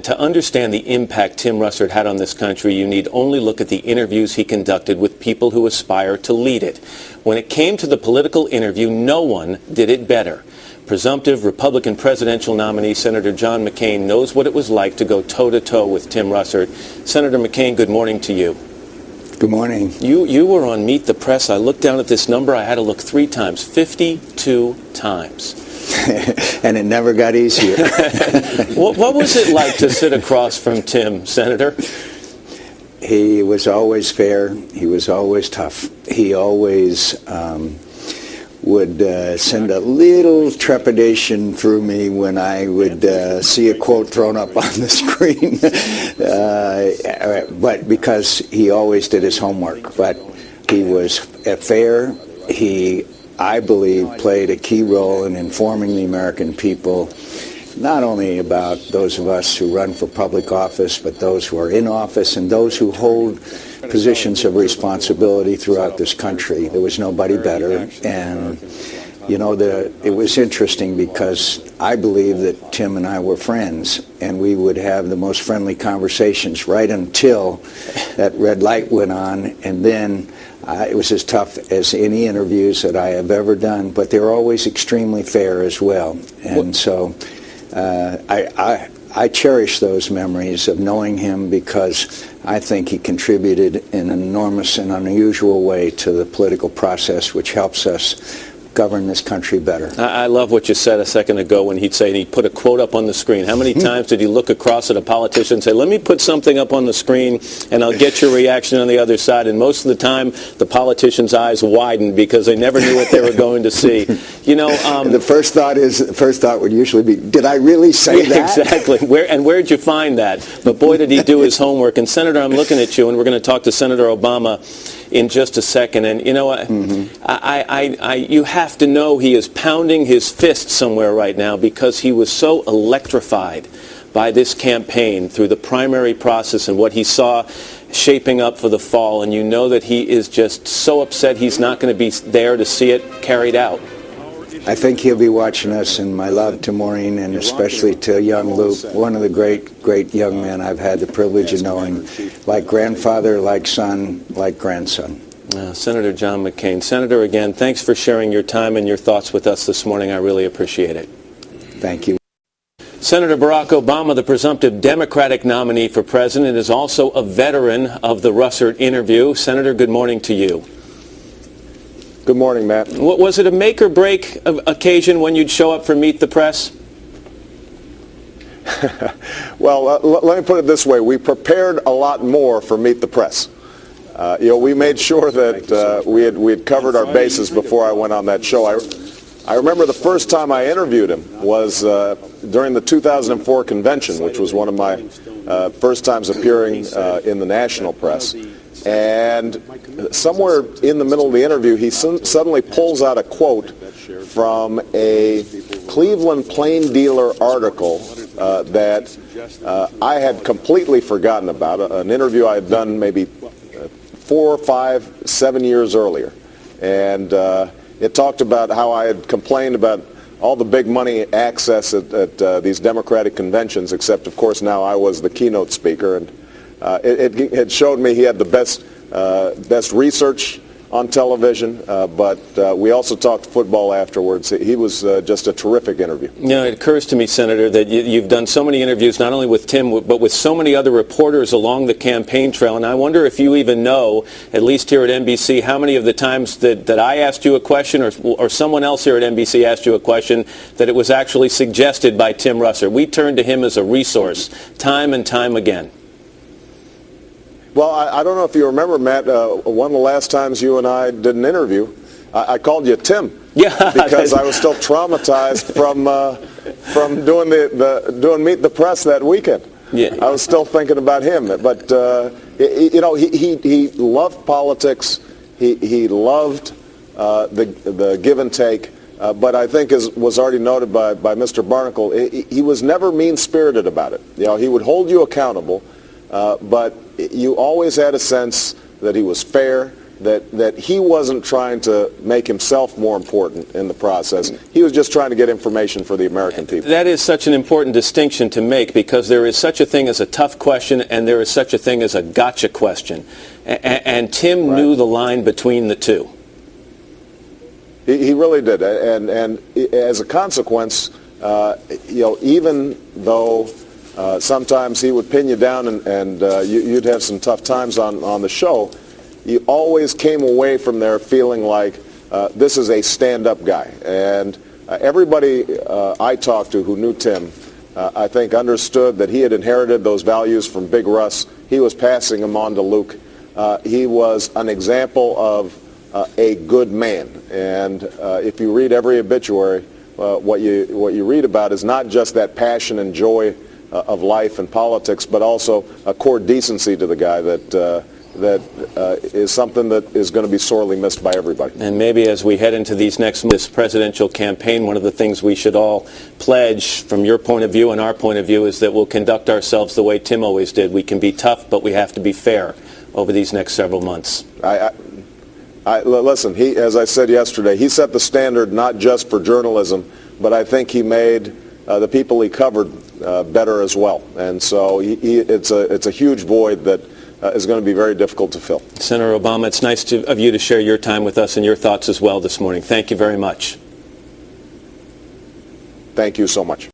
to understand the impact Tim Russert had on this country, you need only look at the interviews he conducted with people who aspire to lead it. When it came to the political interview, no one did it better. Presumptive Republican presidential nominee Senator John McCain knows what it was like to go toe-to-toe with Tim Russert. Senator McCain, good morning to you. Good morning. You were on Meet the Press. I looked down at this number. I had to look 3 times, 52 times. And it never got easier. What was it like to sit across from Tim, Senator? He was always fair. He was always tough. He always would send a little trepidation through me when I would see a quote thrown up on the screen. But because he always did his homework. But he was fair. He, I believe, played a key role in informing the American people, not only about those of us who run for public office, but those who are in office and those who hold positions of responsibility throughout this country. There was nobody better. And, you know, it was interesting because I believe that Tim and I were friends, and we would have the most friendly conversations right until that red light went on, and then it was as tough as any interviews that I have ever done, but they were always extremely fair as well. And so I cherish those memories of knowing him because I think he contributed in an enormous and unusual way to the political process, which helps us govern this country better. I love what you said a second ago when he'd say, and he'd put a quote up on the screen. How many times did he look across at a politician and say, let me put something up on the screen and I'll get your reaction on the other side? And most of the time, the politicians' eyes widened because they never knew what they were going to see. You know, the first thought would usually be, did I really say that? Exactly. Where'd you find that? But boy, did he do his homework. And Senator, I'm looking at you, and we're going to talk to Senator Obama in just a second. And you know what? You have to know he is pounding his fist somewhere right now because he was so electrified by this campaign through the primary process and what he saw shaping up for the fall. And you know that he is just so upset he's not going to be there to see it carried out. I think he'll be watching us, and my love to Maureen and especially to young Luke, one of the great young men I've had the privilege of knowing, like grandfather, like son, like grandson. Senator John McCain. Senator, again, thanks for sharing your time and your thoughts with us this morning. I really appreciate it. Thank you. Senator Barack Obama, the presumptive Democratic nominee for president, is also a veteran of the Russert interview. Senator, good morning to you. Good morning, Matt. Was it a make-or-break occasion when you'd show up for Meet the Press? Well, let me put it this way. We prepared a lot more for Meet the Press. We made sure that we had covered our bases before I went on that show. I remember the first time I interviewed him was during the 2004 convention, which was one of my first times appearing in the national press. And somewhere in the middle of the interview, he suddenly pulls out a quote from a Cleveland Plain Dealer article that I had completely forgotten about, an interview I had done maybe 4, 5, 7 years earlier. And it talked about how I had complained about all the big money access at these Democratic conventions, except, of course, now I was the keynote speaker. And it showed me he had the best research on television, but we also talked football afterwards. He was just a terrific interview. You know, it occurs to me, Senator, that you've done so many interviews, not only with Tim, but with so many other reporters along the campaign trail, and I wonder if you even know, at least here at NBC, how many of the times that I asked you a question or someone else here at NBC asked you a question that it was actually suggested by Tim Russert. We turned to him as a resource time and time again. Well, I don't know if you remember, Matt, one of the last times you and I did an interview, I called you Tim. Yeah. Because I was still traumatized from doing Meet the Press that weekend. Yeah. I was still thinking about him. But, he loved politics. He loved the give and take. But I think, as was already noted by Mr. Barnacle, he was never mean-spirited about it. You know, he would hold you accountable, but you always had a sense that he was fair, that he wasn't trying to make himself more important in the process. He was just trying to get information for the American people. That is such an important distinction to make, because there is such a thing as a tough question and there is such a thing as a gotcha question. And Tim knew the line between the two. He really did. And as a consequence, even though sometimes he would pin you down and you'd have some tough times on the show, you always came away from there feeling like this is a stand-up guy. And everybody I talked to who knew Tim, I think, understood that he had inherited those values from Big Russ. He was passing them on to Luke. He was an example of a good man. And if you read every obituary, what you read about is not just that passion and joy of life and politics, but also a core decency to the guy that is something that is going to be sorely missed by everybody. And maybe as we head into this presidential campaign, one of the things we should all pledge from your point of view and our point of view is that we'll conduct ourselves the way Tim always did. We can be tough, but we have to be fair over these next several months. Listen, as I said yesterday, he set the standard not just for journalism, but I think he made the people he covered better as well. And so it's a huge void that is going to be very difficult to fill. Senator Obama, it's nice of you to share your time with us and your thoughts as well this morning. Thank you very much. Thank you so much.